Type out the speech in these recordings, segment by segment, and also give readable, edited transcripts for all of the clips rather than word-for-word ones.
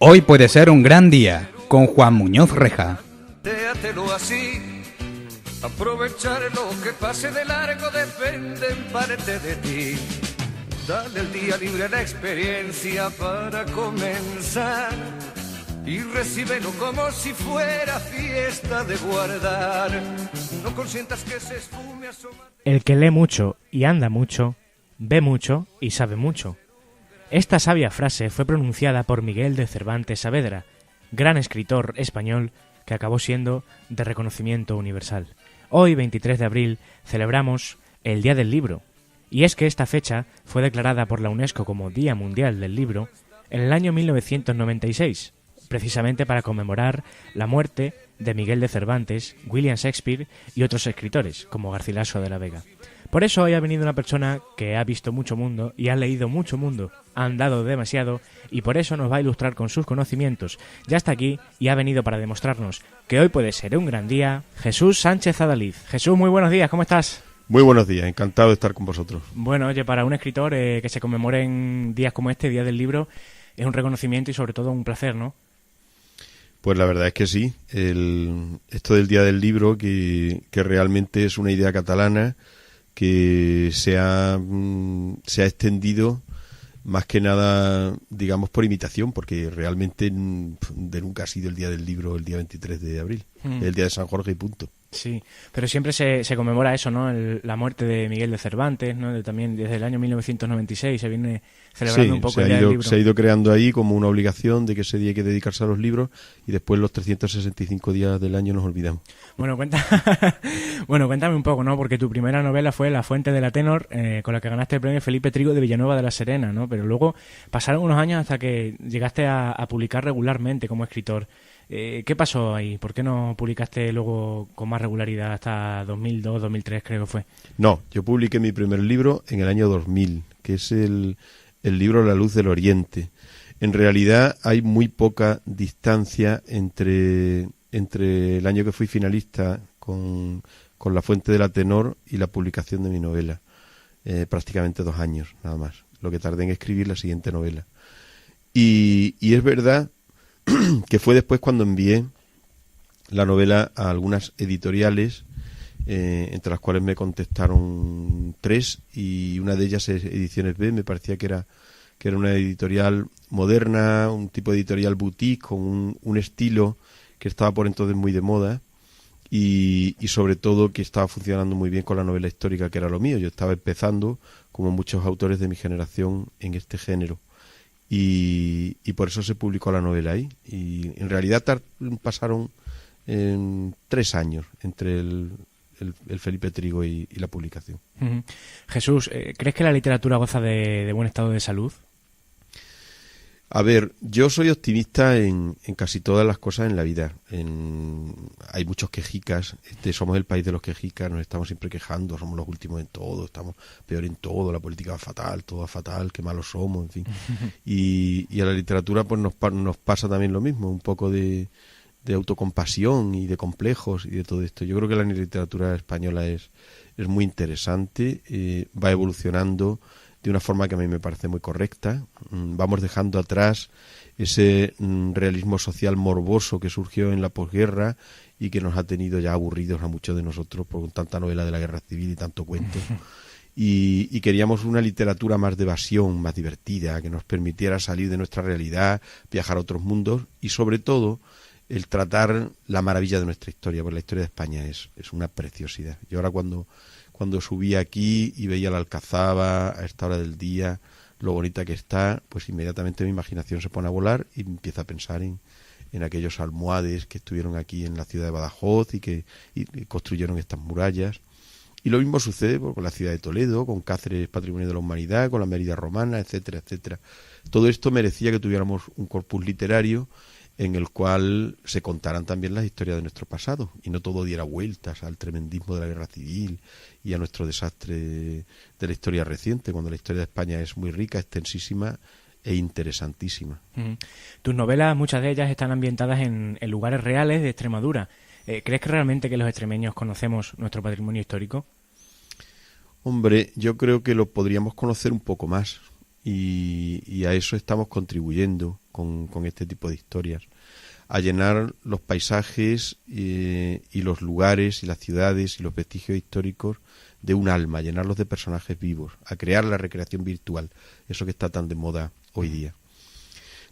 Hoy puede ser un gran día, con Juan Muñoz Reja. Déjatelo así, aprovechar lo que pase de largo depende en parte de ti. Dale el día libre a la experiencia para comenzar y recíbelo como si fuera fiesta de guardar. No consientas que se esfume asomar. El que lee mucho y anda mucho, ve mucho y sabe mucho. Esta sabia frase fue pronunciada por Miguel de Cervantes Saavedra, gran escritor español que acabó siendo de reconocimiento universal. Hoy, 23 de abril, celebramos el Día del Libro, y es que esta fecha fue declarada por la UNESCO como Día Mundial del Libro en el año 1996, precisamente para conmemorar la muerte de Miguel de Cervantes, William Shakespeare y otros escritores, como Garcilaso de la Vega. Por eso hoy ha venido una persona que ha visto mucho mundo y ha leído mucho mundo, ha andado demasiado y por eso nos va a ilustrar con sus conocimientos. Ya está aquí y ha venido para demostrarnos que hoy puede ser un gran día. Jesús Sánchez Adalid. Jesús, muy buenos días, ¿cómo estás? Muy buenos días, encantado de estar con vosotros. Bueno, oye, para un escritor que se conmemore en días como este, Día del Libro, es un reconocimiento y sobre todo un placer, ¿no? Pues la verdad es que sí. Esto del Día del Libro, que realmente es una idea catalana que se ha extendido más que nada, digamos, por imitación, porque realmente de nunca ha sido el Día del Libro el día 23 de abril, el Día de San Jorge y punto. Sí, pero siempre se conmemora eso, ¿no? La muerte de Miguel de Cervantes, ¿no? También desde el año 1996 se viene celebrando un poco el Día del Libro. Se ha ido creando ahí como una obligación de que ese día hay que dedicarse a los libros y después los 365 días del año nos olvidamos. Bueno, cuéntame un poco, ¿no? Porque tu primera novela fue La Fuente de la Tenor, con la que ganaste el premio Felipe Trigo de Villanueva de la Serena, ¿no? Pero luego pasaron unos años hasta que llegaste a publicar regularmente como escritor. ¿Qué pasó ahí? ¿Por qué no publicaste luego con más regularidad hasta 2002, 2003 creo que fue? No, yo publiqué mi primer libro en el año 2000, que es el libro La Luz del Oriente. En realidad hay muy poca distancia entre el año que fui finalista con La Fuente de la Tenor y la publicación de mi novela. Prácticamente 2 años, nada más. Lo que tardé en escribir la siguiente novela. Y es verdad que fue después cuando envié la novela a algunas editoriales, entre las cuales me contestaron 3, y una de ellas es Ediciones B. Me parecía que era una editorial moderna, un tipo de editorial boutique con un estilo que estaba por entonces muy de moda y sobre todo que estaba funcionando muy bien con la novela histórica, que era lo mío. Yo estaba empezando, como muchos autores de mi generación, en este género. Y por eso se publicó la novela ahí. Y en realidad pasaron 3 años entre el Felipe Trigo y la publicación. Uh-huh. Jesús, ¿crees que la literatura goza de buen estado de salud? A ver, yo soy optimista en casi todas las cosas en la vida. Hay muchos quejicas, somos el país de los quejicas, nos estamos siempre quejando, somos los últimos en todo, estamos peor en todo, la política va fatal, todo va fatal, qué malos somos, en fin. Y a la literatura pues nos pasa también lo mismo, un poco de autocompasión y de complejos y de todo esto. Yo creo que la literatura española es muy interesante, va evolucionando de una forma que a mí me parece muy correcta. Vamos dejando atrás ese realismo social morboso que surgió en la posguerra y que nos ha tenido ya aburridos a muchos de nosotros por tanta novela de la guerra civil y tanto cuento. Y queríamos una literatura más de evasión, más divertida, que nos permitiera salir de nuestra realidad, viajar a otros mundos y sobre todo el tratar la maravilla de nuestra historia, porque la historia de España es una preciosidad. Yo ahora cuando subí aquí y veía la Alcazaba a esta hora del día, lo bonita que está, pues inmediatamente mi imaginación se pone a volar y empieza a pensar en aquellos almohades que estuvieron aquí en la ciudad de Badajoz y construyeron estas murallas. Y lo mismo sucede con la ciudad de Toledo, con Cáceres, Patrimonio de la Humanidad, con la Mérida Romana, etcétera, etcétera. Todo esto merecía que tuviéramos un corpus literario en el cual se contaran también las historias de nuestro pasado y no todo diera vueltas al tremendismo de la guerra civil y a nuestro desastre de la historia reciente, cuando la historia de España es muy rica, extensísima e interesantísima. Tus novelas, muchas de ellas están ambientadas en lugares reales de Extremadura. ¿Crees que realmente que los extremeños conocemos nuestro patrimonio histórico? Hombre, yo creo que lo podríamos conocer un poco más. y a eso estamos contribuyendo con este tipo de historias, a llenar los paisajes y los lugares y las ciudades y los vestigios históricos de un alma, a llenarlos de personajes vivos, a crear la recreación virtual, eso que está tan de moda hoy día.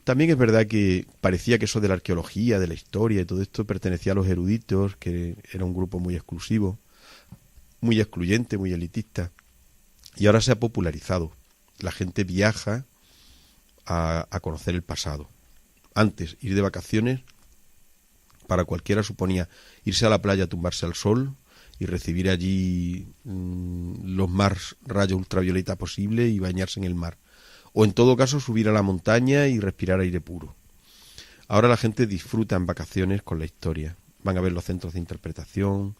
También es verdad que parecía que eso de la arqueología, de la historia y todo esto pertenecía a los eruditos, que era un grupo muy exclusivo, muy excluyente, muy elitista, y ahora se ha popularizado. La gente viaja a conocer el pasado. Antes, ir de vacaciones, para cualquiera suponía irse a la playa, tumbarse al sol y recibir allí los más rayos ultravioleta posible y bañarse en el mar. O en todo caso subir a la montaña y respirar aire puro. Ahora la gente disfruta en vacaciones con la historia. Van a ver los centros de interpretación,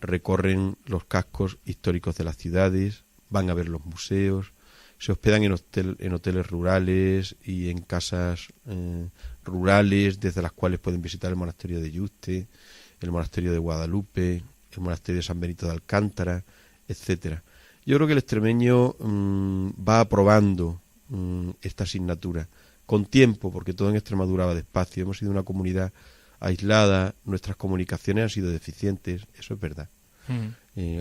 recorren los cascos históricos de las ciudades, van a ver los museos, se hospedan en hoteles rurales y en casas rurales desde las cuales pueden visitar el monasterio de Yuste, el monasterio de Guadalupe, el monasterio de San Benito de Alcántara, etcétera. Yo creo que el extremeño va aprobando esta asignatura con tiempo, porque todo en Extremadura va despacio. Hemos sido una comunidad aislada, nuestras comunicaciones han sido deficientes, eso es verdad.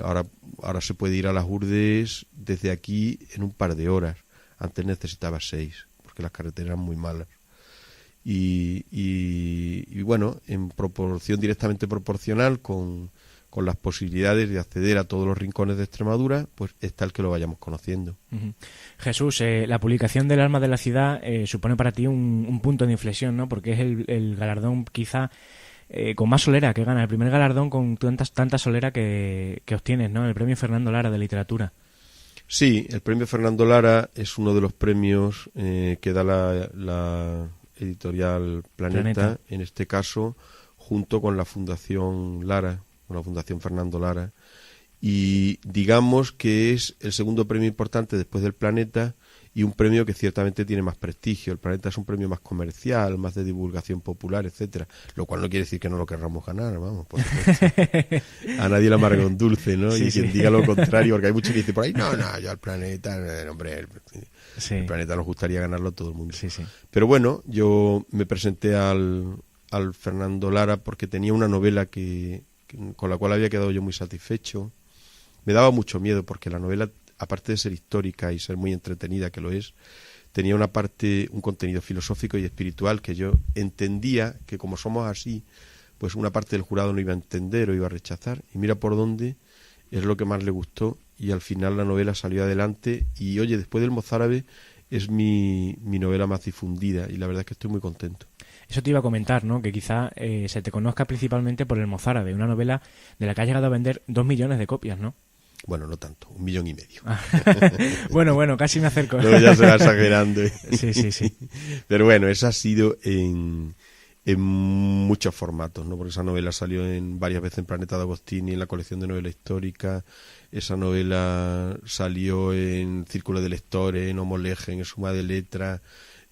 Ahora se puede ir a las Urdes desde aquí en un par de horas. Antes necesitaba 6, porque las carreteras eran muy malas. Y bueno, en proporción directamente proporcional con las posibilidades de acceder a todos los rincones de Extremadura, pues está el que lo vayamos conociendo. Jesús, la publicación del Alma de la Ciudad supone para ti un punto de inflexión, ¿no? Porque es el galardón quizá con más solera que gana, el primer galardón con tanta solera que obtienes, ¿no? El premio Fernando Lara de literatura. Sí, el premio Fernando Lara es uno de los premios que da la editorial Planeta, en este caso, junto con la Fundación Lara, con la Fundación Fernando Lara, y digamos que es el segundo premio importante después del Planeta y un premio que ciertamente tiene más prestigio. El Planeta es un premio más comercial, más de divulgación popular, etcétera, lo cual no quiere decir que no lo querramos ganar, vamos, por supuesto. A nadie le amarga un dulce, ¿no? Sí, y quien diga lo contrario, porque hay muchos que dicen por ahí, no, yo al Planeta, hombre, el Planeta nos gustaría ganarlo a todo el mundo. Sí. Pero bueno, yo me presenté al Fernando Lara porque tenía una novela con la cual había quedado yo muy satisfecho. Me daba mucho miedo porque la novela, aparte de ser histórica y ser muy entretenida, que lo es, tenía un contenido filosófico y espiritual que yo entendía que como somos así, pues una parte del jurado no iba a entender o iba a rechazar. Y mira por dónde es lo que más le gustó y al final la novela salió adelante y oye, después del Mozárabe es mi novela más difundida y la verdad es que estoy muy contento. Eso te iba a comentar, ¿no? Que quizá se te conozca principalmente por El Mozárabe, una novela de la que ha llegado a vender 2 millones de copias, ¿no? Bueno, no tanto, 1,5 millones. Bueno, casi me acerco. No, ya se va exagerando. Sí. Pero bueno, eso ha sido en muchos formatos, ¿no? Porque esa novela salió varias veces en Planeta de Agostini, en la colección de novela histórica. Esa novela salió en Círculo de Lectores, en Homoleje, en Suma de Letras,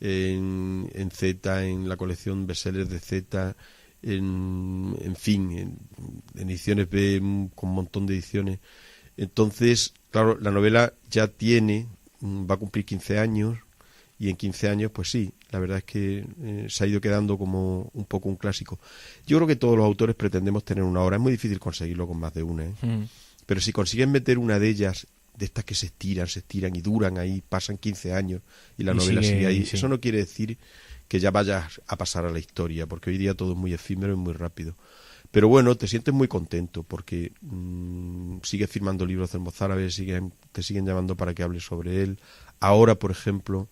en Z, en la colección Bestsellers de Z, en fin, en ediciones B, con un montón de ediciones. Entonces, claro, la novela ya va a cumplir 15 años y en 15 años, pues sí, la verdad es que se ha ido quedando como un poco un clásico. Yo creo que todos los autores pretendemos tener una obra, es muy difícil conseguirlo con más de una, pero si consiguen meter una de ellas, de estas que se estiran y duran ahí, pasan 15 años y la novela sigue ahí, eso no quiere decir que ya vaya a pasar a la historia, porque hoy día todo es muy efímero y muy rápido. Pero bueno, te sientes muy contento porque sigues firmando libros del Mozárabe, te siguen llamando para que hables sobre él. Ahora, por ejemplo,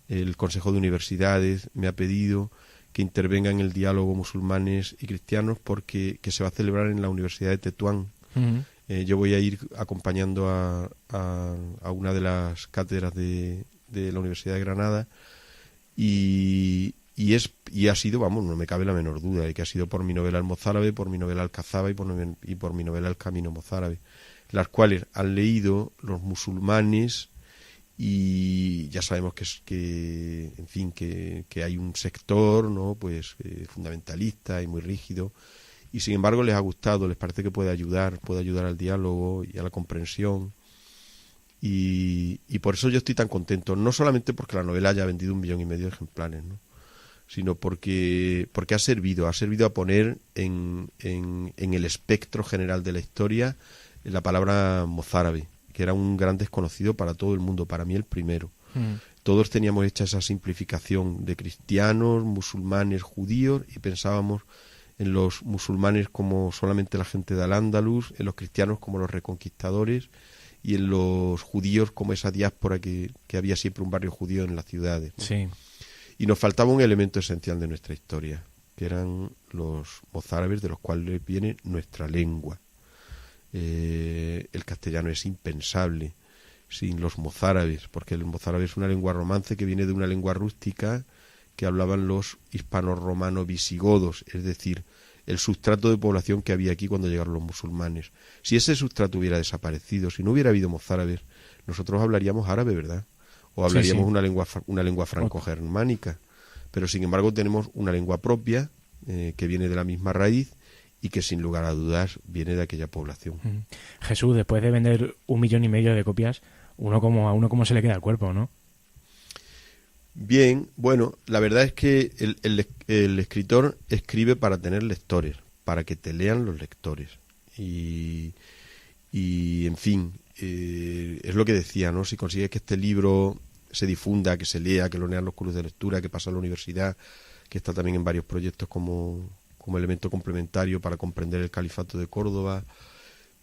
el Consejo de Universidades me ha pedido que intervenga en el diálogo musulmanes y cristianos porque se va a celebrar en la Universidad de Tetuán. Yo voy a ir acompañando a una de las cátedras de la Universidad de Granada y ha sido, vamos, no me cabe la menor duda de que ha sido por mi novela El Mozárabe, por mi novela Alcazaba y por mi novela El Camino Mozárabe, las cuales han leído los musulmanes y ya sabemos que hay un sector, ¿no? Pues fundamentalista y muy rígido y sin embargo les ha gustado, les parece que puede ayudar al diálogo y a la comprensión Y por eso yo estoy tan contento, no solamente porque la novela haya vendido 1,5 millones de ejemplares, ¿no? Sino porque ha servido a poner en el espectro general de la historia la palabra mozárabe, que era un gran desconocido para todo el mundo, para mí el primero. Todos teníamos hecha esa simplificación de cristianos, musulmanes, judíos, y pensábamos en los musulmanes como solamente la gente de Al-Ándalus, en los cristianos como los reconquistadores, y en los judíos como esa diáspora que había siempre un barrio judío en las ciudades, ¿no? Sí. Y nos faltaba un elemento esencial de nuestra historia, que eran los mozárabes, de los cuales viene nuestra lengua. El castellano es impensable sin los mozárabes, porque el mozárabe es una lengua romance que viene de una lengua rústica que hablaban los hispano-romano-visigodos, es decir, el sustrato de población que había aquí cuando llegaron los musulmanes. Si ese sustrato hubiera desaparecido, si no hubiera habido mozárabes, nosotros hablaríamos árabe, ¿verdad? O hablaríamos una lengua franco-germánica. Pero sin embargo tenemos una lengua propia que viene de la misma raíz y que sin lugar a dudas viene de aquella población. Jesús, después de vender 1,5 millones de copias, a uno como se le queda el cuerpo, ¿no? Bien, bueno, la verdad es que el escritor escribe para tener lectores, para que te lean los lectores. Y en fin, es lo que decía, ¿no? Si consigues que este libro se difunda, que se lea, que lo lean los clubes de lectura, que pasa a la universidad, que está también en varios proyectos como elemento complementario para comprender el califato de Córdoba,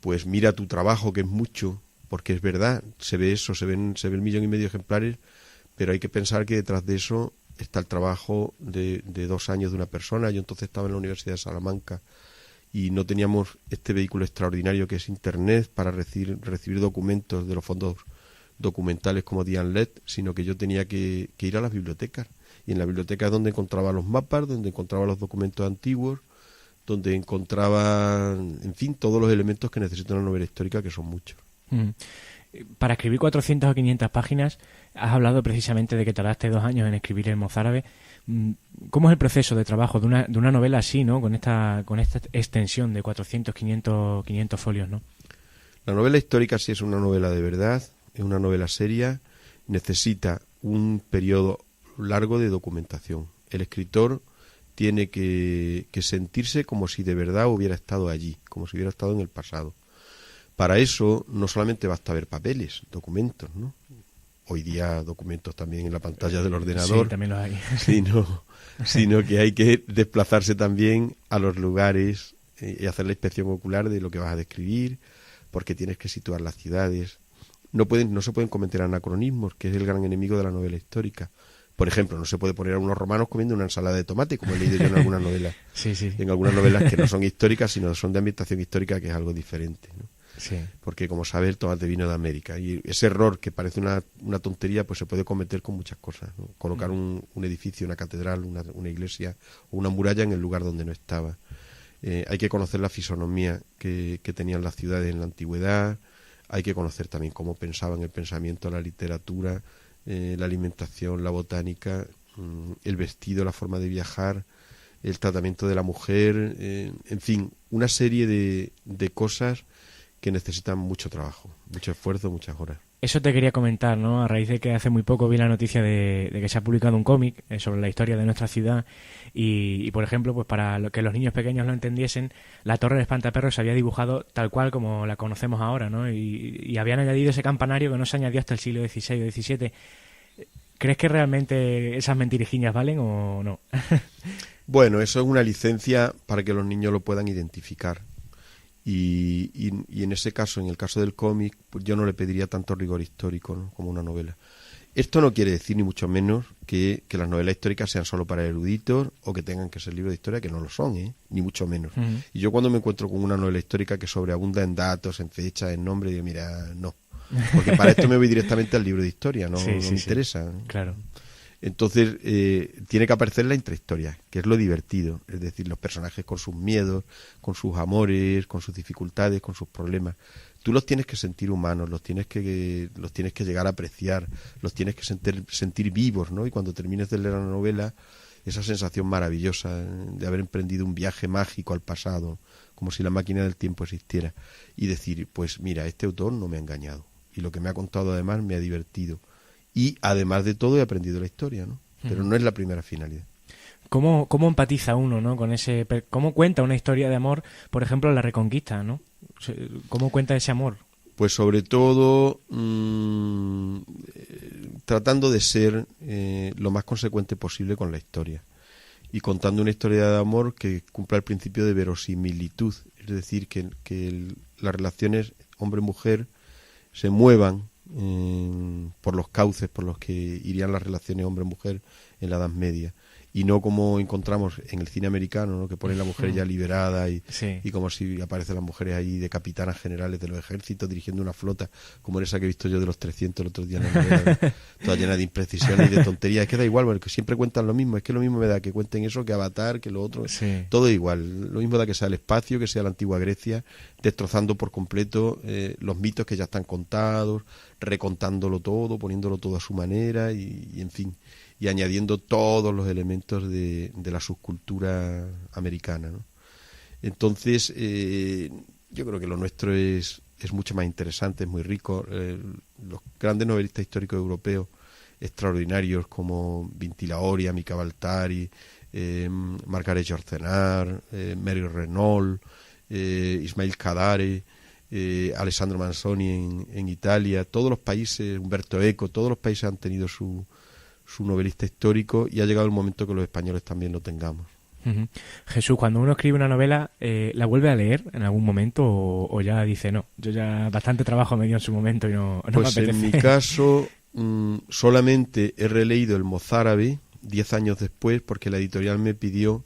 pues mira tu trabajo, que es mucho, porque es verdad, se ve eso, se ve 1,5 millones de ejemplares, pero hay que pensar que detrás de eso está el trabajo de 2 años de una persona. Yo entonces estaba en la Universidad de Salamanca y no teníamos este vehículo extraordinario que es Internet para recibir documentos de los fondos documentales como DianLet, sino que yo tenía que ir a las bibliotecas. Y en la biblioteca es donde encontraba los mapas, donde encontraba los documentos antiguos, donde encontraba, en fin, todos los elementos que necesita una novela histórica, que son muchos. Para escribir 400 o 500 páginas, has hablado precisamente de que tardaste 2 años en escribir el mozárabe. ¿Cómo es el proceso de trabajo de una novela así, ¿no? Con esta extensión de 400, 500 folios, ¿no? La novela histórica sí es una novela de verdad, es una novela seria, necesita un periodo largo de documentación. El escritor tiene que sentirse como si de verdad hubiera estado allí, como si hubiera estado en el pasado. Para eso no solamente basta ver papeles, documentos, ¿no? Hoy día documentos también en la pantalla del ordenador. Sí, también los hay. Sino que hay que desplazarse también a los lugares y hacer la inspección ocular de lo que vas a describir, porque tienes que situar las ciudades. No se pueden cometer anacronismos, que es el gran enemigo de la novela histórica. Por ejemplo, no se puede poner a unos romanos comiendo una ensalada de tomate, como he leído yo en algunas novelas. Sí. En algunas novelas que no son históricas, sino son de ambientación histórica, que es algo diferente, ¿no? Sí. Porque, como sabes, el tomate vino de América. Y ese error, que parece una tontería, pues se puede cometer con muchas cosas, ¿no? Colocar un edificio, una catedral, una iglesia o una muralla en el lugar donde no estaba. Hay que conocer la fisonomía que tenían las ciudades en la antigüedad. Hay que conocer también cómo pensaban el pensamiento, la literatura, la alimentación, la botánica, el vestido, la forma de viajar, el tratamiento de la mujer, en fin, una serie de cosas que necesitan mucho trabajo, mucho esfuerzo, muchas horas. Eso te quería comentar, ¿no? A raíz de que hace muy poco vi la noticia de que se ha publicado un cómic sobre la historia de nuestra ciudad y por ejemplo, pues para que los niños pequeños lo entendiesen, la Torre del Espantaperros se había dibujado tal cual como la conocemos ahora, ¿no? Y habían añadido ese campanario que no se añadió hasta el siglo XVI o XVII. ¿Crees que realmente esas mentirijiñas valen o no? Bueno, eso es una licencia para que los niños lo puedan identificar. Y en ese caso, en el caso del cómic, pues yo no le pediría tanto rigor histórico, ¿no? Como una novela. Esto no quiere decir, ni mucho menos, que las novelas históricas sean solo para eruditos o que tengan que ser libros de historia, que no lo son, ni mucho menos. Uh-huh. Y yo cuando me encuentro con una novela histórica que sobreabunda en datos, en fechas, en nombres, digo, mira, no. Porque para esto me voy directamente al libro de historia, no me interesa. Claro. Entonces, tiene que aparecer la intrahistoria, que es lo divertido. Es decir, los personajes con sus miedos, con sus amores, con sus dificultades, con sus problemas. Tú los tienes que sentir humanos, los tienes que llegar a apreciar, los tienes que sentir vivos, ¿no? Y cuando termines de leer la novela, esa sensación maravillosa de haber emprendido un viaje mágico al pasado, como si la máquina del tiempo existiera, y decir, pues mira, este autor no me ha engañado. y lo que me ha contado además me ha divertido. Y además de todo he aprendido la historia, ¿no? Pero no es la primera finalidad. ¿Cómo empatiza uno, ¿no? Con ese, cómo cuenta una historia de amor, por ejemplo, la Reconquista, ¿no? ¿Cómo cuenta ese amor? Pues sobre todo tratando de ser lo más consecuente posible con la historia y contando una historia de amor que cumpla el principio de verosimilitud, es decir, que las relaciones hombre-mujer se muevan por los cauces por los que irían las relaciones hombre-mujer en la Edad Media. Y no como encontramos en el cine americano, ¿no? Que pone la mujer ya liberada y como si aparecen las mujeres ahí de capitanas generales de los ejércitos dirigiendo una flota, como en esa que he visto yo de los 300 el otro día en la novela, toda llena de imprecisiones y de tonterías. Es que da igual, porque siempre cuentan lo mismo. Es que lo mismo me da que cuenten eso, que Avatar, que lo otro. Todo igual. Lo mismo da que sea el espacio, que sea la antigua Grecia, destrozando por completo los mitos que ya están contados, recontándolo todo, poniéndolo todo a su manera y en fin, y añadiendo todos los elementos de la subcultura americana, ¿no? Entonces, yo creo que lo nuestro es mucho más interesante, es muy rico. Los grandes novelistas históricos europeos extraordinarios como Vinti Laoria, Mica Baltari, Margaret Yourcenar, Mary Renault, Ismail Kadare, Alessandro Manzoni en Italia, todos los países, Umberto Eco, todos los países han tenido su novelista histórico y ha llegado el momento que los españoles también lo tengamos. Uh-huh. Jesús, cuando uno escribe una novela, ¿la vuelve a leer en algún momento o ya dice, no, yo ya bastante trabajo me dio en su momento y no me apetece? Pues en mi caso solamente he releído el Mozárabe 10 años después porque la editorial me pidió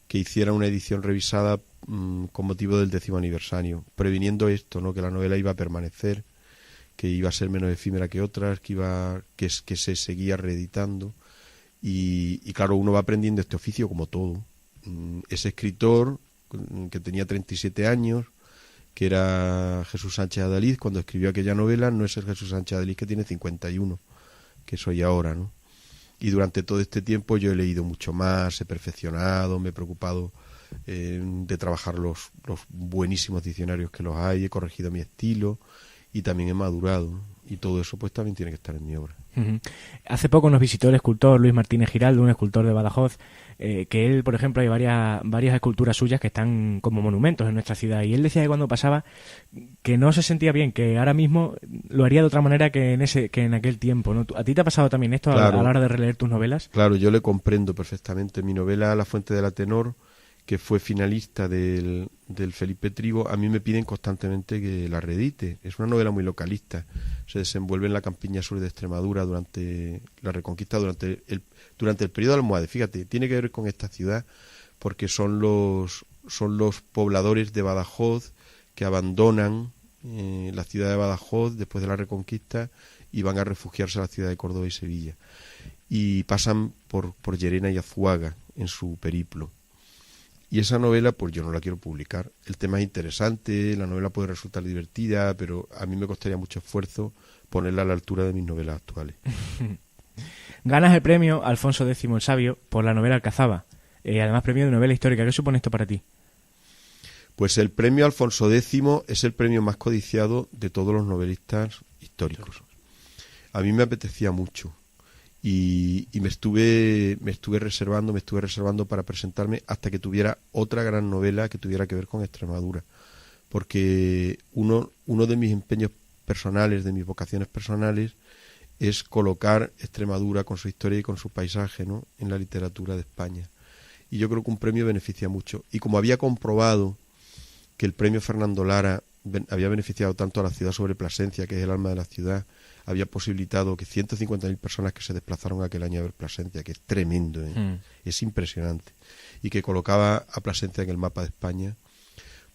que hiciera una edición revisada con motivo del 10º aniversario, previniendo esto, ¿no? Que la novela iba a permanecer, que iba a ser menos efímera que otras, que se seguía reeditando y claro, uno va aprendiendo este oficio como todo. Ese escritor que tenía 37 años, que era Jesús Sánchez Adalid, cuando escribió aquella novela, no es el Jesús Sánchez Adalid que tiene 51, que soy ahora, ¿no? Y durante todo este tiempo yo he leído mucho más, he perfeccionado, me he preocupado de trabajar los buenísimos diccionarios que los hay, he corregido mi estilo y también he madurado, ¿no? Y todo eso pues también tiene que estar en mi obra. Uh-huh. Hace poco nos visitó el escultor Luis Martínez Giraldo, un escultor de Badajoz, que él, por ejemplo, hay varias esculturas suyas que están como monumentos en nuestra ciudad, y él decía que cuando pasaba que no se sentía bien, que ahora mismo lo haría de otra manera que en aquel tiempo, ¿no? ¿A ti te ha pasado también esto claro, a la hora de releer tus novelas? Claro, yo le comprendo perfectamente. Mi novela La Fuente de la Tenor, que fue finalista del Felipe Trigo, a mí me piden constantemente que la reedite. Es una novela muy localista, se desenvuelve en la campiña sur de Extremadura durante la Reconquista, durante el periodo almohade. Fíjate, tiene que ver con esta ciudad porque son los pobladores de Badajoz que abandonan la ciudad de Badajoz después de la Reconquista y van a refugiarse a la ciudad de Córdoba y Sevilla y pasan por Llerena y Azuaga en su periplo. Y esa novela, pues yo no la quiero publicar. El tema es interesante, la novela puede resultar divertida, pero a mí me costaría mucho esfuerzo ponerla a la altura de mis novelas actuales. Ganas el premio Alfonso X el Sabio por la novela Alcazaba. Además, premio de novela histórica. ¿Qué supone esto para ti? Pues el premio Alfonso X es el premio más codiciado de todos los novelistas históricos. A mí me apetecía mucho. Y me estuve reservando para presentarme hasta que tuviera otra gran novela que tuviera que ver con Extremadura, porque uno de mis empeños personales, de mis vocaciones personales, es colocar Extremadura con su historia y con su paisaje, ¿no?, en la literatura de España. Y yo creo que un premio beneficia mucho. Y como había comprobado que el premio Fernando Lara había beneficiado tanto a la ciudad sobre Plasencia, que es el alma de la ciudad, había posibilitado que 150.000 personas que se desplazaron aquel año a ver Plasencia, que es tremendo, es impresionante, y que colocaba a Plasencia en el mapa de España,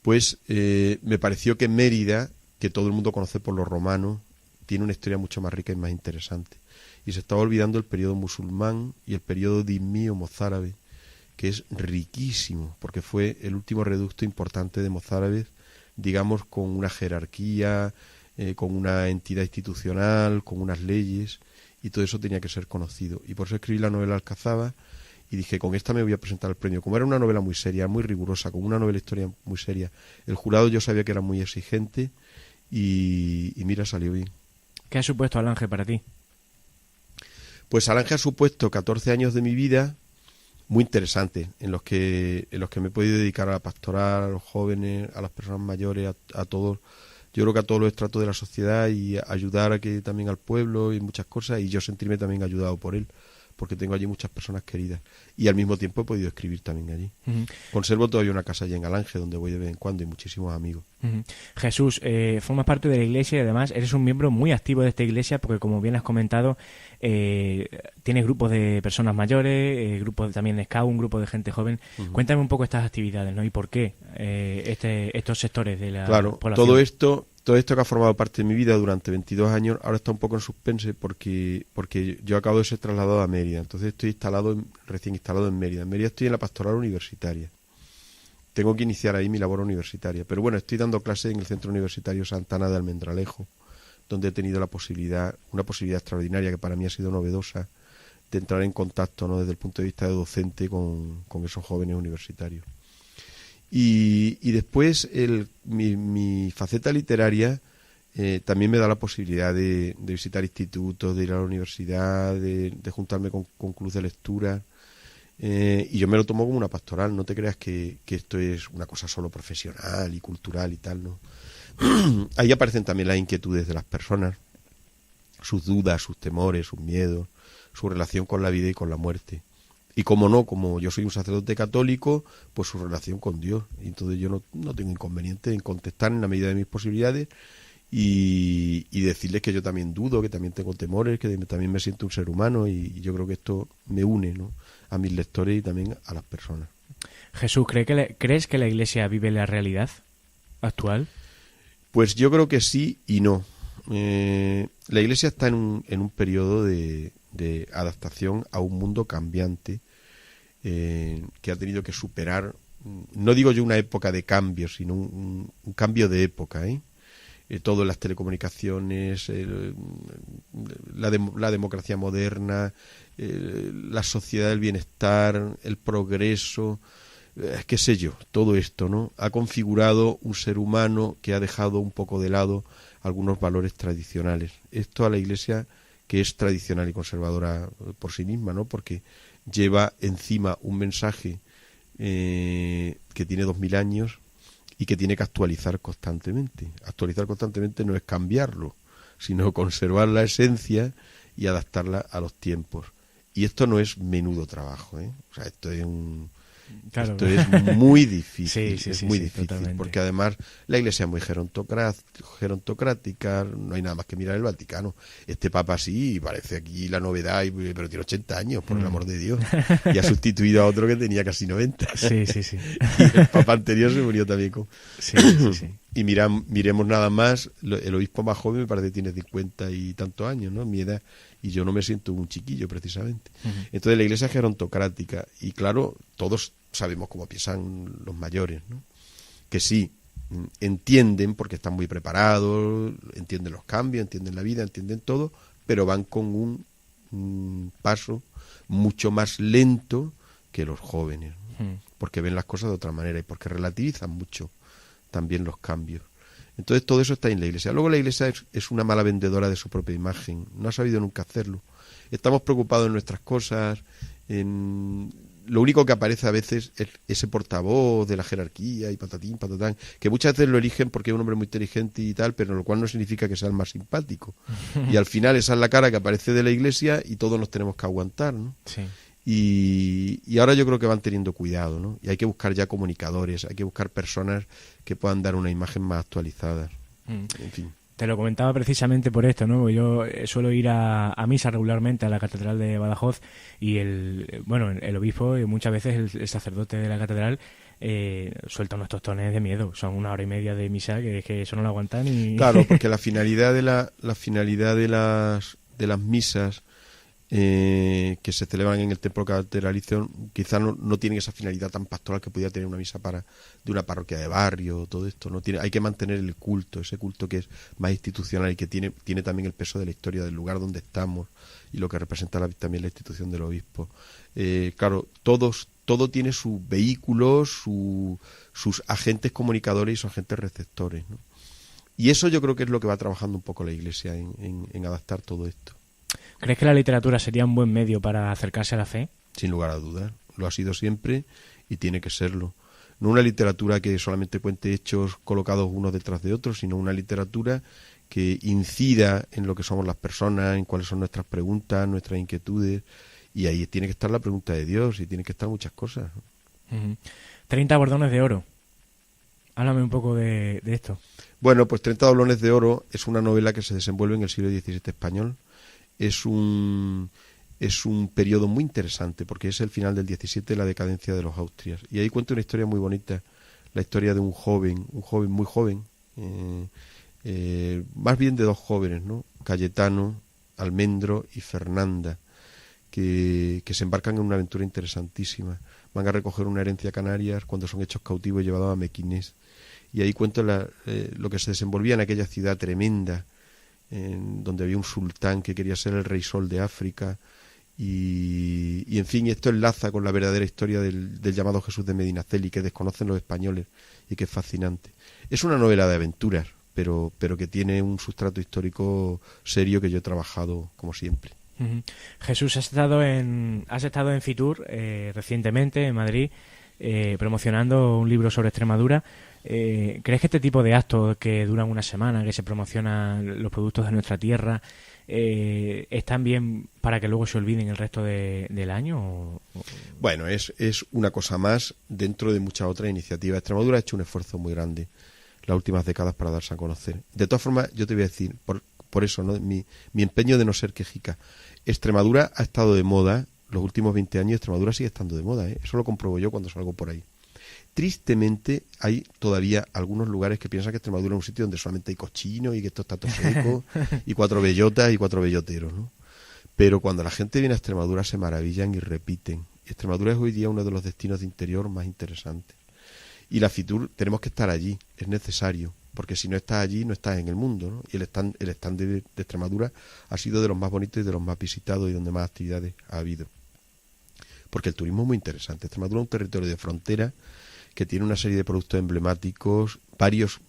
pues me pareció que Mérida, que todo el mundo conoce por los romanos, tiene una historia mucho más rica y más interesante. Y se estaba olvidando el periodo musulmán y el periodo dhimmi o mozárabe, que es riquísimo, porque fue el último reducto importante de mozárabes, digamos, con una jerarquía, con una entidad institucional, con unas leyes, y todo eso tenía que ser conocido. Y por eso escribí la novela Alcazaba y dije, con esta me voy a presentar al premio. Como era una novela muy seria, muy rigurosa, como una novela historia muy seria, el jurado yo sabía que era muy exigente y mira, salió bien. ¿Qué ha supuesto Alange para ti? Pues Alange ha supuesto 14 años de mi vida muy interesantes, en los que me he podido dedicar a la pastoral, a los jóvenes, a las personas mayores, a todos. Yo creo que a todos los estratos de la sociedad, y ayudar a que también al pueblo y muchas cosas, y yo sentirme también ayudado por él, porque tengo allí muchas personas queridas. Y al mismo tiempo he podido escribir también allí. Uh-huh. Conservo todavía una casa allí en Alange, donde voy de vez en cuando, y muchísimos amigos. Uh-huh. Jesús, formas parte de la iglesia y además eres un miembro muy activo de esta iglesia, porque como bien has comentado, tienes grupos de personas mayores, grupos también de scout, un grupo de gente joven. Uh-huh. Cuéntame un poco estas actividades, ¿no? Y por qué estos sectores de la población. Todo esto que ha formado parte de mi vida durante 22 años, ahora está un poco en suspense porque yo acabo de ser trasladado a Mérida. Entonces estoy recién instalado en Mérida. En Mérida estoy en la pastoral universitaria. Tengo que iniciar ahí mi labor universitaria. Pero bueno, estoy dando clases en el Centro Universitario Santana de Almendralejo, donde he tenido una posibilidad extraordinaria que para mí ha sido novedosa, de entrar en contacto, ¿no?, desde el punto de vista de docente con esos jóvenes universitarios. Y después mi faceta literaria también me da la posibilidad de visitar institutos, de ir a la universidad, de juntarme con clubes de lectura, y yo me lo tomo como una pastoral. No te creas que esto es una cosa solo profesional y cultural y tal, ¿no? Ahí aparecen también las inquietudes de las personas, sus dudas, sus temores, sus miedos, su relación con la vida y con la muerte. Y como yo soy un sacerdote católico, pues su relación con Dios. Y entonces yo no tengo inconveniente en contestar en la medida de mis posibilidades y decirles que yo también dudo, que también tengo temores, que también me siento un ser humano, y yo creo que esto me une, ¿no?, a mis lectores y también a las personas. Jesús, ¿crees que la Iglesia vive la realidad actual? Pues yo creo que sí y no. La Iglesia está en un periodo de adaptación a un mundo cambiante, que ha tenido que superar, no digo yo una época de cambio, sino un cambio de época, todo en las telecomunicaciones, la democracia moderna, la sociedad del bienestar, el progreso, qué sé yo, todo esto, ¿no?, ha configurado un ser humano que ha dejado un poco de lado algunos valores tradicionales. Esto a la Iglesia, que es tradicional y conservadora por sí misma, ¿no?, porque lleva encima un mensaje que tiene 2000 años y que tiene que actualizar constantemente. Actualizar constantemente no es cambiarlo, sino conservar la esencia y adaptarla a los tiempos. Y esto no es menudo trabajo, O sea, esto es Esto es muy difícil, es muy difícil, totalmente. Porque además la Iglesia es muy gerontocrática, no hay nada más que mirar el Vaticano. Este Papa sí, parece aquí la novedad, pero tiene 80 años, por el amor de Dios, y ha sustituido a otro que tenía casi 90. Sí. Y el Papa anterior se murió también con... Sí. Y miremos nada más, el obispo más joven me parece que tiene 50 y tantos años, ¿no?, mi edad, y yo no me siento un chiquillo precisamente. Uh-huh. Entonces la Iglesia es gerontocrática, y claro, todos sabemos cómo piensan los mayores, ¿no?, que sí, entienden porque están muy preparados, entienden los cambios, entienden la vida, entienden todo, pero van con un paso mucho más lento que los jóvenes, ¿no? Uh-huh. Porque ven las cosas de otra manera y porque relativizan mucho también los cambios. Entonces todo eso está en la Iglesia. Luego la Iglesia es una mala vendedora de su propia imagen, no ha sabido nunca hacerlo. Estamos preocupados en nuestras cosas, lo único que aparece a veces es ese portavoz de la jerarquía y patatín, patatán, que muchas veces lo eligen porque es un hombre muy inteligente y tal, pero lo cual no significa que sea el más simpático. Y al final esa es la cara que aparece de la Iglesia y todos nos tenemos que aguantar, ¿no? Sí. Y ahora yo creo que van teniendo cuidado, ¿no? Y hay que buscar ya comunicadores, hay que buscar personas que puedan dar una imagen más actualizada. En fin. Te lo comentaba precisamente por esto, ¿no? Yo suelo ir a misa regularmente a la Catedral de Badajoz y el obispo y muchas veces el sacerdote de la catedral suelta unos tostones de miedo. Son 1 hora y media de misa que es que eso no lo aguantan y... Claro, porque la finalidad de las misas que se celebran en el templo catedralicio quizás no tienen esa finalidad tan pastoral que podía tener una misa de una parroquia de barrio, todo esto no tiene. Hay que mantener el culto, ese culto que es más institucional y que tiene también el peso de la historia del lugar donde estamos y lo que representa también la institución del obispo. Claro, todo tiene sus vehículos, sus agentes comunicadores y sus agentes receptores, ¿no? Y eso yo creo que es lo que va trabajando un poco la Iglesia en adaptar todo esto. ¿Crees que la literatura sería un buen medio para acercarse a la fe? Sin lugar a dudas. Lo ha sido siempre y tiene que serlo. No una literatura que solamente cuente hechos colocados unos detrás de otros, sino una literatura que incida en lo que somos las personas, en cuáles son nuestras preguntas, nuestras inquietudes. Y ahí tiene que estar la pregunta de Dios y tiene que estar muchas cosas. 30 bordones de oro. Háblame un poco de esto. Bueno, pues 30 doblones de oro es una novela que se desenvuelve en el siglo XVII español. Es un periodo muy interesante porque es el final del XVII, la decadencia de los Austrias. Y ahí cuenta una historia muy bonita, la historia de un joven muy joven, más bien de dos jóvenes, ¿no? Cayetano, Almendro y Fernanda, que se embarcan en una aventura interesantísima. Van a recoger una herencia a Canarias cuando son hechos cautivos y llevados a Mequinés. Y ahí cuento lo que se desenvolvía en aquella ciudad tremenda, donde había un sultán que quería ser el rey sol de África. Y en fin, esto enlaza con la verdadera historia del llamado Jesús de Medinaceli, que desconocen los españoles y que es fascinante. Es una novela de aventuras, pero que tiene un sustrato histórico serio que yo he trabajado como siempre. Jesús, has estado en Fitur recientemente en Madrid promocionando un libro sobre Extremadura. ¿Crees que este tipo de actos que duran una semana, que se promocionan los productos de nuestra tierra, están bien para que luego se olviden el resto del año? Bueno, es una cosa más dentro de muchas otras iniciativas. Extremadura ha hecho un esfuerzo muy grande las últimas décadas para darse a conocer. De todas formas, yo te voy a decir, por eso, ¿no? Mi empeño de no ser quejica. Extremadura ha estado de moda los últimos 20 años, Extremadura sigue estando de moda, ¿eh? Eso lo compruebo yo cuando salgo por ahí. Tristemente hay todavía algunos lugares que piensan que Extremadura es un sitio donde solamente hay cochinos y que esto está todo seco y 4 bellotas y 4 belloteros, ¿no? Pero cuando la gente viene a Extremadura se maravillan y repiten. Extremadura es hoy día uno de los destinos de interior más interesantes. Y la Fitur tenemos que estar allí, es necesario, porque si no estás allí no estás en el mundo, ¿no? Y el stand de Extremadura ha sido de los más bonitos y de los más visitados y donde más actividades ha habido. Porque el turismo es muy interesante. Extremadura es un territorio de frontera que tiene una serie de productos emblemáticos, varios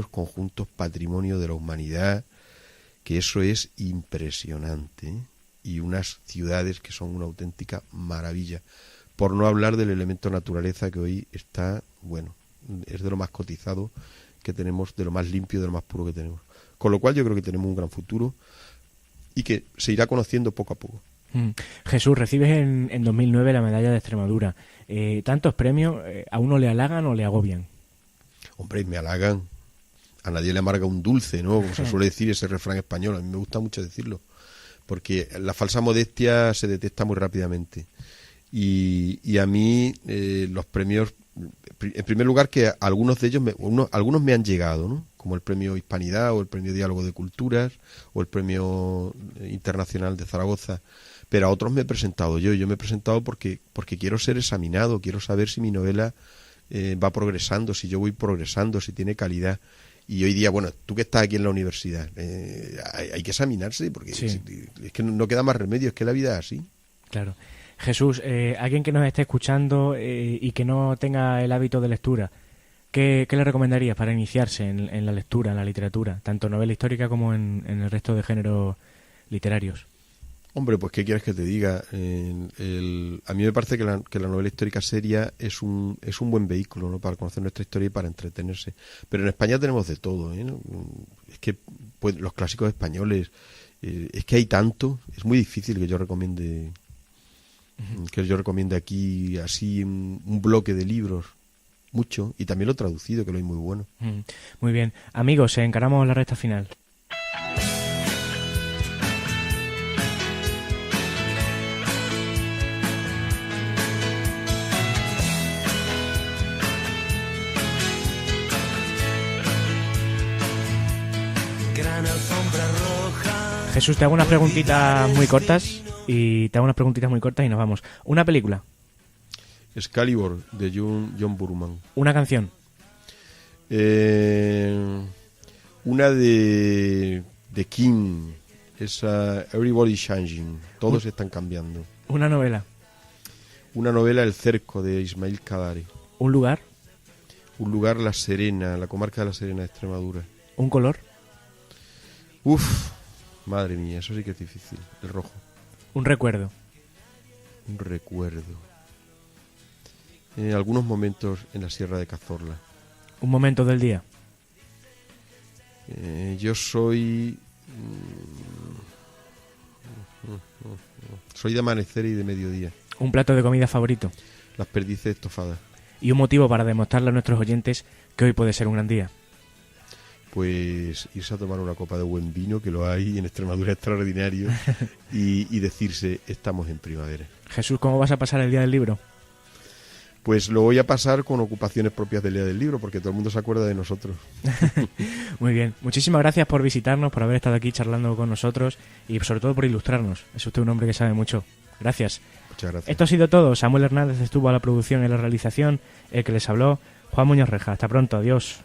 conjuntos patrimonio de la humanidad, que eso es impresionante, ¿eh? Y unas ciudades que son una auténtica maravilla. Por no hablar del elemento naturaleza que hoy está, bueno, es de lo más cotizado que tenemos, de lo más limpio, de lo más puro que tenemos. Con lo cual yo creo que tenemos un gran futuro y que se irá conociendo poco a poco. Jesús, recibes en 2009 la medalla de Extremadura. ¿Tantos premios a uno le halagan o le agobian? Hombre, me halagan. A nadie le amarga un dulce, ¿no? Como se suele decir ese refrán español. A mí me gusta mucho decirlo. Porque la falsa modestia se detecta muy rápidamente. Y a mí los premios, en primer lugar, que algunos de ellos, algunos me han llegado, ¿no? Como el premio Hispanidad o el premio Diálogo de Culturas o el premio Internacional de Zaragoza. Pero a otros me he presentado yo me he presentado porque quiero ser examinado, quiero saber si mi novela va progresando, si yo voy progresando, si tiene calidad. Y hoy día, bueno, tú que estás aquí en la universidad, hay que examinarse porque sí. Es que no queda más remedio, es que la vida es así. Claro. Jesús, alguien que nos esté escuchando y que no tenga el hábito de lectura, ¿qué le recomendarías para iniciarse en la lectura, en la literatura, tanto novela histórica como en el resto de géneros literarios? Hombre, pues ¿qué quieres que te diga? A mí me parece que la novela histórica seria es un buen vehículo, ¿no? Para conocer nuestra historia y para entretenerse. Pero en España tenemos de todo, ¿eh? ¿No? Es que pues, los clásicos españoles, es que hay tanto, es muy difícil que yo recomiende aquí así un bloque de libros, mucho, y también lo traducido, que lo hay muy bueno. Muy bien. Amigos, encaramos la recta final. Jesús, te hago unas preguntitas muy cortas y nos vamos. ¿Una película? Excalibur, de John Burman. ¿Una canción? Una de King, esa Everybody's Changing, todos están cambiando. ¿Una novela? Una novela, El cerco, de Ismail Kadare. ¿Un lugar? Un lugar, La Serena, la comarca de La Serena de Extremadura. ¿Un color? Uf, madre mía, eso sí que es difícil. El rojo. ¿Un recuerdo? Un recuerdo. Algunos momentos en la Sierra de Cazorla. ¿Un momento del día? Yo soy de amanecer y de mediodía. ¿Un plato de comida favorito? Las perdices estofadas. ¿Y un motivo para demostrarle a nuestros oyentes que hoy puede ser un gran día? Pues irse a tomar una copa de buen vino, que lo hay en Extremadura extraordinario, y decirse, estamos en primavera. Jesús, ¿cómo vas a pasar el día del libro? Pues lo voy a pasar con ocupaciones propias del día del libro, porque todo el mundo se acuerda de nosotros. Muy bien, muchísimas gracias por visitarnos, por haber estado aquí charlando con nosotros y sobre todo por ilustrarnos. Es usted un hombre que sabe mucho. Gracias. Muchas gracias. Esto ha sido todo. Samuel Hernández estuvo a la producción y a la realización. El que les habló, Juan Muñoz Reja. Hasta pronto, adiós.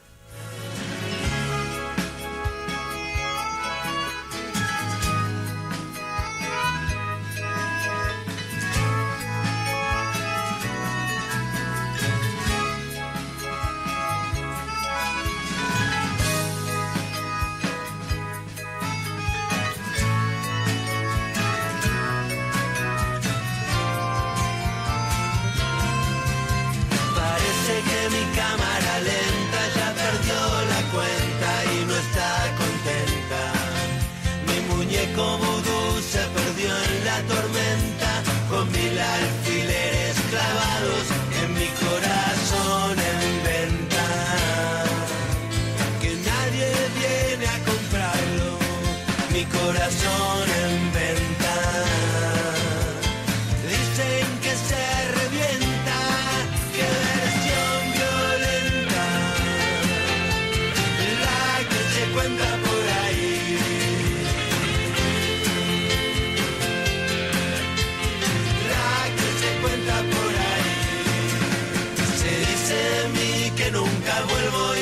Como vudú se perdió en la tormenta, con 1000 alfileres clavados en mi corazón en venta. Que nadie viene a comprarlo, mi corazón en venta. Dicen que se revienta, que versión violenta, la que se cuenta por ahí. Por ahí se dice de mí que nunca vuelvo y